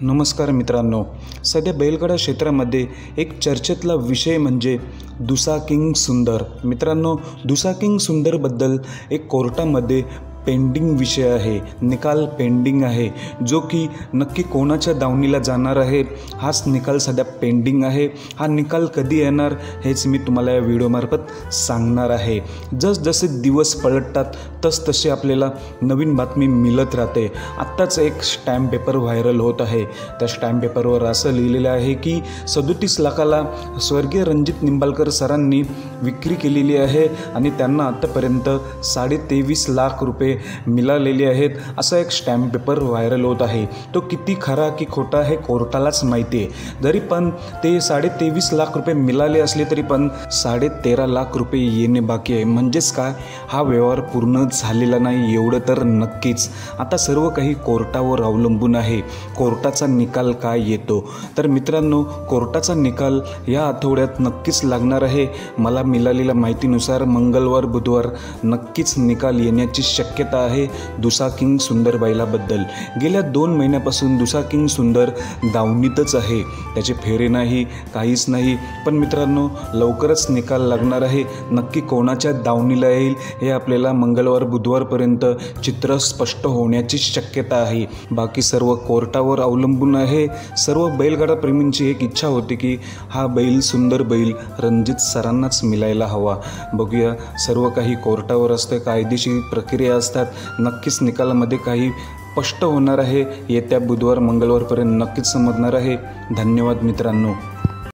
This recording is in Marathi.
नमस्कार मित्रांनो, सध्या बैलगाडा क्षेत्रामध्ये एक चर्चेतला विषय म्हणजे दुसाकिंग सुंदर। मित्रांनो, दुसाकिंग सुंदरबद्दल एक कोर्टामध्ये पेंडिंग विषय आहे, निकाल पेंडिंग आहे, जो की नक्की कोणाच्या दावणीला जाणार आहे हाच निकाल सध्या पेंडिंग आहे। हा निकाल कधी येणार हेच मी तुम्हाला या व्हिडिओमार्फत सांगणार आहे। जसजसे दिवस पलटतात तसतसे आपल्याला नवीन बातमी मिळत राहते। आत्ताच एक स्टॅम्प पेपर व्हायरल होत आहे। त्या स्टॅम्प पेपरवर असं लिहिलेलं आहे की 37 लाखाला स्वर्गीय रणजित निंबाळकर सरांनी विक्री केलेली आहे आणि त्यांना आतापर्यंत 23.5 लाख रुपये मिळालेले आहेत, असा एक स्टॅम्प पेपर व्हायरल होत आहे। तो किती खरा की खोटा हे कोर्टालाच माहिती आहे। जरी पण ते 23.5 लाख रुपये मिळाले असले तरी पण 13.5 लाख रुपये येणे बाकी आहे। म्हणजेच काय, हा व्यवहार पूर्ण झालेला नाही एवढं तर नक्कीच। आता सर्व काही कोर्टावर अवलंबून आहे, कोर्टाचा निकाल काय येतो। तर मित्रांनो, कोर्टाचा निकाल या आठवड्यात नक्कीच लागणार आहे। मला मिळालेल्या माहितीनुसार मंगळवार बुधवार नक्कीच निकाल येण्याची शक्यता आहे दुसाकिंग सुंदर बैलाबद्दल। गेल्या 2 महिन्यापासून दुसाकिंग सुंदर दावणीतच आहे, त्याचे फेरे नाही, काहीच नाही। पण मित्रांनो, लवकरच निकाल लागणार आहे। नक्की कोणाच्या दावणीला येईल हे आपल्याला मंगळवार बुधवारपर्यंत चित्र स्पष्ट होण्याची शक्यता आहे। बाकी सर्व कोर्टावर अवलंबून आहे। सर्व बैलगाडा प्रेमींची एक इच्छा होती की हा बैल, सुंदर बैल रणजित सरांनाच मिळायला हवा। बघूया, सर्व काही कोर्टावर असते, कायदेशीर प्रक्रिया असतात। नक्कीच निकालामध्ये काही स्पष्ट होणार आहे, येत्या बुधवार मंगळवारपर्यंत नक्कीच समजणार आहे। धन्यवाद मित्रांनो।